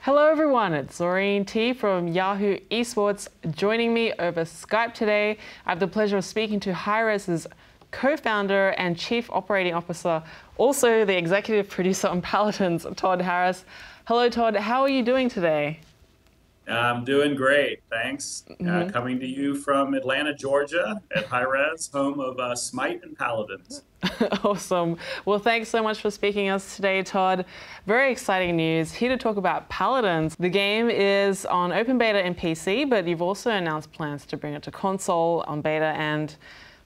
Hello everyone, it's Zorine Te from Yahoo Esports. Joining me over Skype today, I have the pleasure of speaking to Hi-Rez's co-founder and chief operating officer, also the executive producer on Paladins, Todd Harris. Hello Todd, how are you doing today? I'm doing great, thanks. Coming to you from Atlanta, Georgia at Hi-Rez, home of Smite and Paladins. Awesome. Well, thanks so much for speaking to us today, Todd. Very exciting news. Here to talk about Paladins. The game is on open beta in PC, but you've also announced plans to bring it to console on beta. And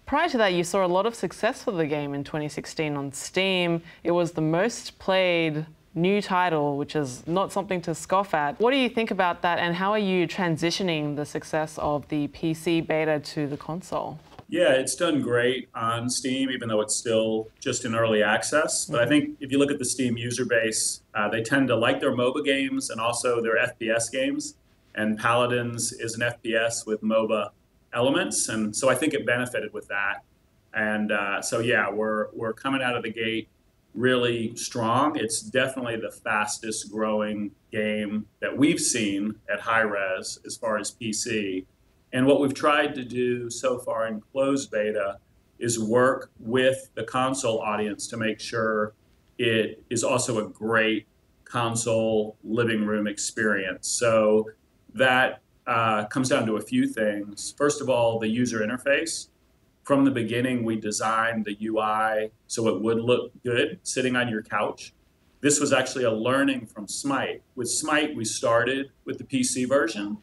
prior to that, you saw a lot of success for the game in 2016 on Steam. It was the most played new title, which is not something to scoff at. What do you think about that, and how are you transitioning the success of the PC beta to the console? Yeah, it's done great on Steam, even though it's still just in early access. But I think if you look at the Steam user base, they tend to like their MOBA games and also their FPS games. And Paladins is an FPS with MOBA elements, and so I think it benefited with that. And so yeah, we're coming out of the gate really strong. It's definitely the fastest growing game that we've seen at Hi-Rez as far as PC. And what we've tried to do so far in closed beta is work with the console audience to make sure it is also a great console living room experience. So that comes down to a few things. First of all, the user interface. From the beginning, we designed the UI so it would look good sitting on your couch. This was actually a learning from Smite. With Smite, we started with the PC version,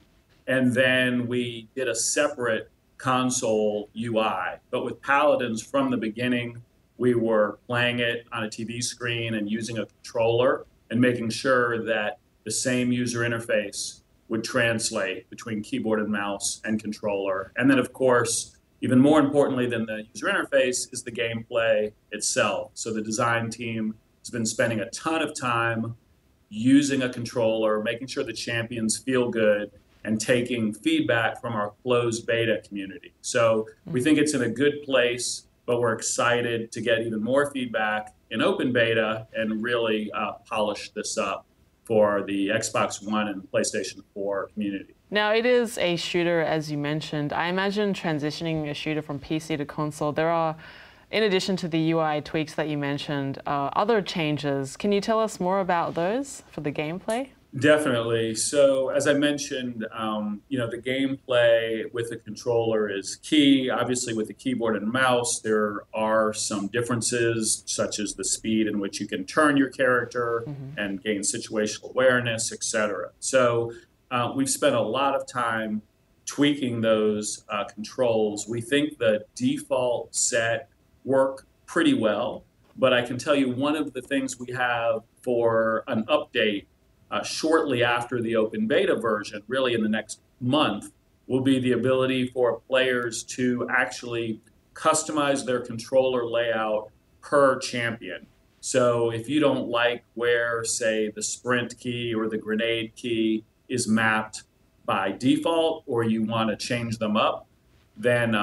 and then we did a separate console UI. But with Paladins, from the beginning, we were playing it on a TV screen and using a controller and making sure that the same user interface would translate between keyboard and mouse and controller. And then, of course, even more importantly than the user interface is the gameplay itself. So the design team has been spending a ton of time using a controller, making sure the champions feel good, and taking feedback from our closed beta community. So we think it's in a good place, but we're excited to get even more feedback in open beta and really polish this up for the Xbox One and PlayStation 4 community. Now, it is a shooter, as you mentioned. I imagine transitioning a shooter from PC to console, there are, in addition to the UI tweaks that you mentioned, other changes. Can you tell us more about those for the gameplay? Definitely. So as I mentioned, the gameplay with the controller is key. Obviously, with the keyboard and mouse, there are some differences, such as the speed in which you can turn your character and gain situational awareness, etc. So we've spent a lot of time tweaking those controls. We think the default set work pretty well, but I can tell you one of the things we have for an update shortly after the open beta version, really in the next month, will be the ability for players to actually customize their controller layout per champion. So if you don't like where, say, the sprint key or the grenade key is mapped by default, or you want to change them up, then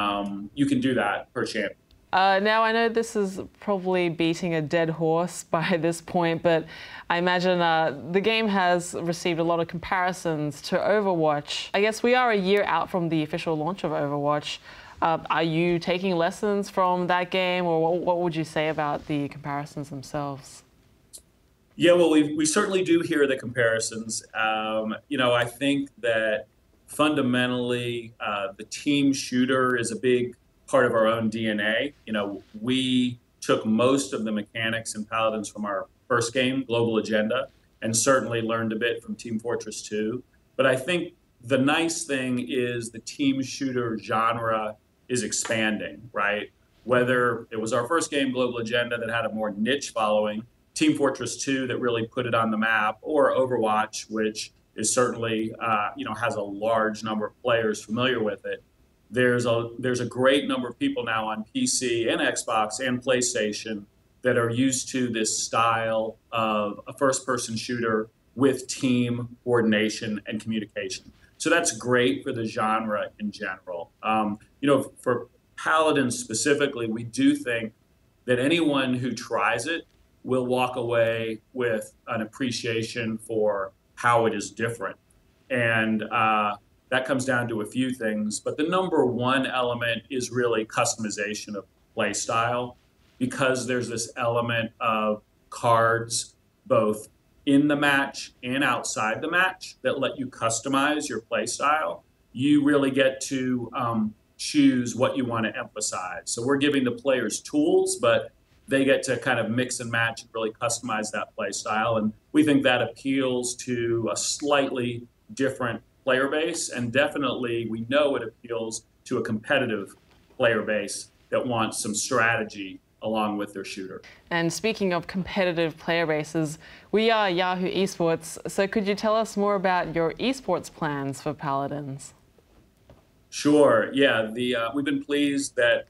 you can do that per champion. Now, I know this is probably beating a dead horse by this point, but I imagine the game has received a lot of comparisons to Overwatch. I guess we are a year out from the official launch of Overwatch. Are you taking lessons from that game, or what would you say about the comparisons themselves? Yeah, well, we certainly do hear the comparisons. I think that fundamentally the team shooter is a big part of our own DNA. We took most of the mechanics in Paladins from our first game, Global Agenda, and certainly learned a bit from Team Fortress 2. But I think the nice thing is the team shooter genre is expanding, right? Whether it was our first game, Global Agenda, that had a more niche following, Team Fortress 2 that really put it on the map, or Overwatch, which is certainly has a large number of players familiar with it. There's a great number of people now on PC and Xbox and PlayStation that are used to this style of a first-person shooter with team coordination and communication. So that's great for the genre in general. For Paladins specifically, we do think that anyone who tries it will walk away with an appreciation for how it is different. And that comes down to a few things. But the number one element is really customization of play style, because there's this element of cards both in the match and outside the match that let you customize your play style. You really get to choose what you want to emphasize. So we're giving the players tools, but they get to kind of mix and match and really customize that play style. And we think that appeals to a slightly different player base. And definitely we know it appeals to a competitive player base that wants some strategy along with their shooter. And speaking of competitive player bases, we are Yahoo Esports. So could you tell us more about your esports plans for Paladins? Sure. Yeah, we've been pleased that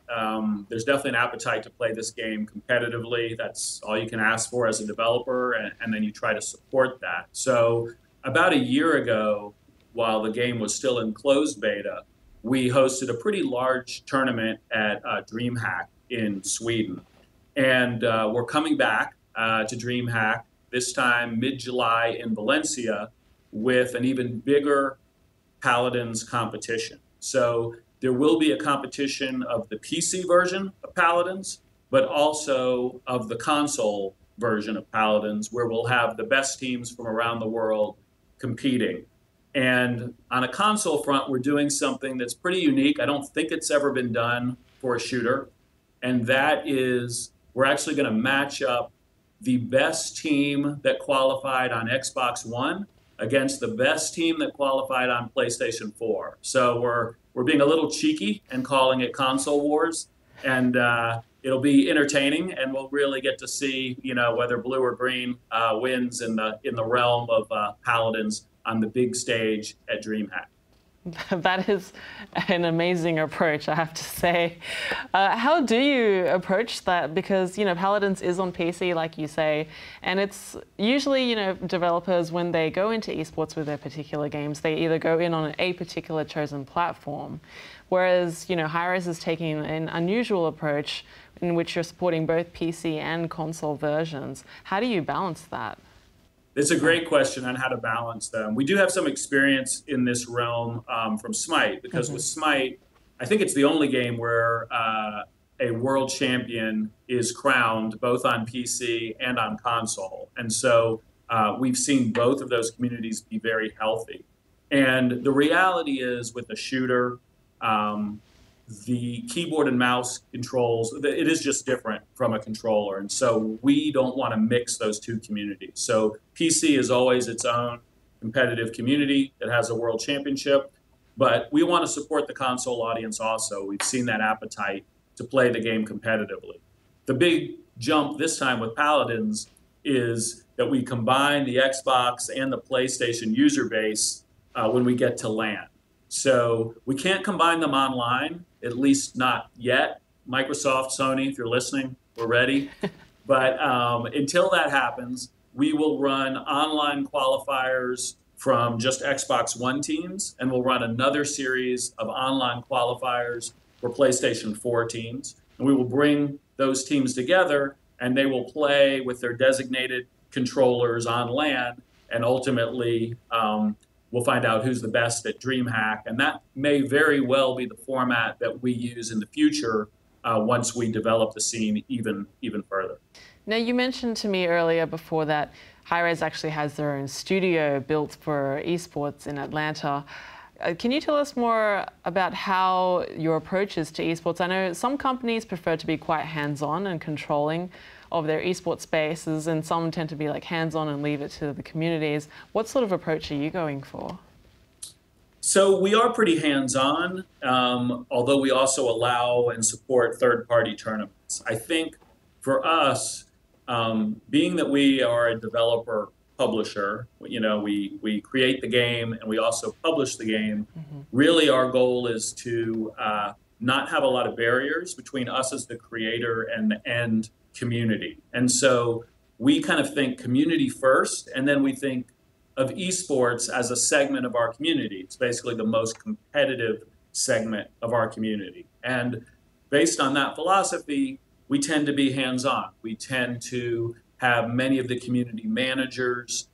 there's definitely an appetite to play this game competitively. That's all you can ask for as a developer, and then you try to support that. So about a year ago, while the game was still in closed beta, we hosted a pretty large tournament at DreamHack in Sweden. And we're coming back to DreamHack, this time mid-July in Valencia, with an even bigger Paladins competition. So there will be a competition of the PC version of Paladins, but also of the console version of Paladins, where we'll have the best teams from around the world competing. And on a console front, we're doing something that's pretty unique. I don't think it's ever been done for a shooter. And that is, we're actually going to match up the best team that qualified on Xbox One against the best team that qualified on PlayStation 4. So we're being a little cheeky and calling it Console Wars. And it'll be entertaining, and we'll really get to see, whether blue or green wins in the realm of Paladins on the big stage at DreamHack. That is an amazing approach, I have to say. How do you approach that? Because, Paladins is on PC, like you say, and it's usually, developers, when they go into esports with their particular games, they either go in on a particular chosen platform, whereas, Hi-Rez is taking an unusual approach in which you're supporting both PC and console versions. How do you balance that? It's a great question on how to balance them. We do have some experience in this realm from Smite, because with Smite, I think it's the only game where a world champion is crowned both on PC and on console. And so we've seen both of those communities be very healthy. And the reality is, with a shooter, the keyboard and mouse controls, it is just different from a controller. And so we don't want to mix those two communities. So PC is always its own competitive community that has a world championship, but we want to support the console audience also. We've seen that appetite to play the game competitively. The big jump this time with Paladins is that we combine the Xbox and the PlayStation user base when we get to LAN. So we can't combine them online, at least not yet. Microsoft, Sony, if you're listening, we're ready. But until that happens, we will run online qualifiers from just Xbox One teams, and we'll run another series of online qualifiers for PlayStation 4 teams. And we will bring those teams together, and they will play with their designated controllers on LAN, and ultimately we'll find out who's the best at DreamHack, and that may very well be the format that we use in the future once we develop the scene even further. Now, you mentioned to me earlier before that Hi-Rez actually has their own studio built for esports in Atlanta. Can you tell us more about how your approach is to esports? I know some companies prefer to be quite hands-on and controlling of their esports spaces, and some tend to be like hands-on and leave it to the communities. What sort of approach are you going for? So we are pretty hands-on, although we also allow and support third-party tournaments. I think for us, being that we are a developer publisher, we create the game and we also publish the game. Really our goal is to not have a lot of barriers between us as the creator and the end community. And so we kind of think community first, and then we think of esports as a segment of our community. It's basically the most competitive segment of our community. And based on that philosophy, we tend to be hands-on. We tend to have many of the community managers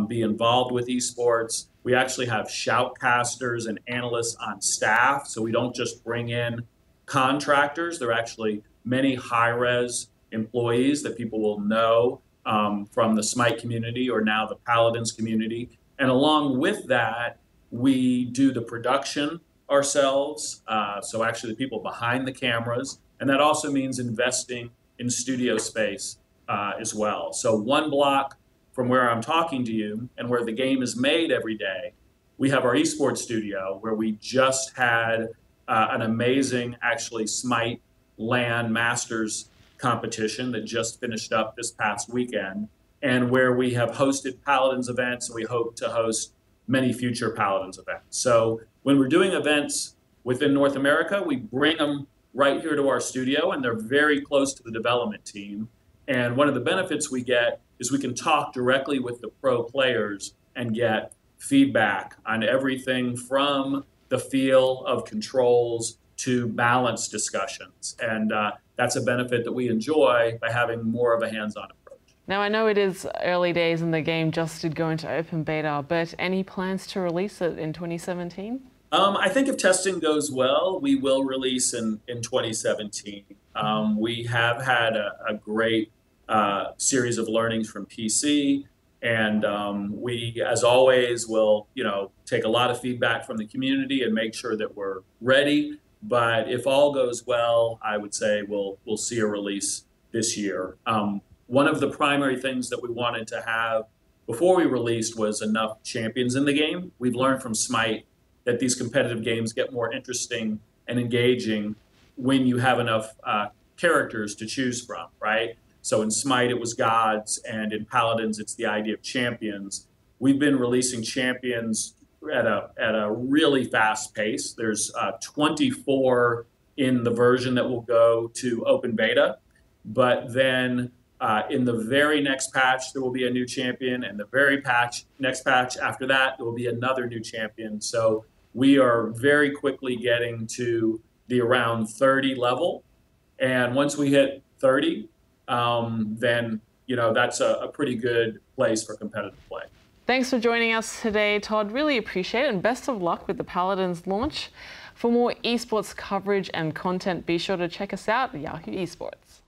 be involved with esports. We actually have shoutcasters and analysts on staff, so we don't just bring in contractors. There are actually many Hi-Rez employees that people will know from the Smite community or now the Paladins community. And along with that, we do the production ourselves, so actually the people behind the cameras, and that also means investing in studio space as well. So one block from where I'm talking to you and where the game is made every day, we have our esports studio where we just had an amazing, actually, Smite LAN Masters competition that just finished up this past weekend, and where we have hosted Paladins events, and we hope to host many future Paladins events. So when we're doing events within North America, we bring them right here to our studio, and they're very close to the development team. And one of the benefits we get is we can talk directly with the pro players and get feedback on everything from the feel of controls to balance discussions. And that's a benefit that we enjoy by having more of a hands-on approach. Now, I know it is early days and the game just did go into open beta, but any plans to release it in 2017? I think if testing goes well, we will release in 2017. We have had a great series of learnings from PC, and we, as always, will take a lot of feedback from the community and make sure that we're ready. But if all goes well, I would say we'll see a release this year. One of the primary things that we wanted to have before we released was enough champions in the game. We've learned from Smite that these competitive games get more interesting and engaging when you have enough characters to choose from, right? So in Smite, it was gods, and in Paladins, it's the idea of champions. We've been releasing champions at a really fast pace. There's 24 in the version that will go to open beta, but then in the very next patch, there will be a new champion, and the very next patch after that, there will be another new champion. So we are very quickly getting to the around 30 level, and once we hit 30, then that's a pretty good place for competitive play. Thanks for joining us today, Todd. Really appreciate it, and best of luck with the Paladins launch. For more esports coverage and content, be sure to check us out at Yahoo Esports.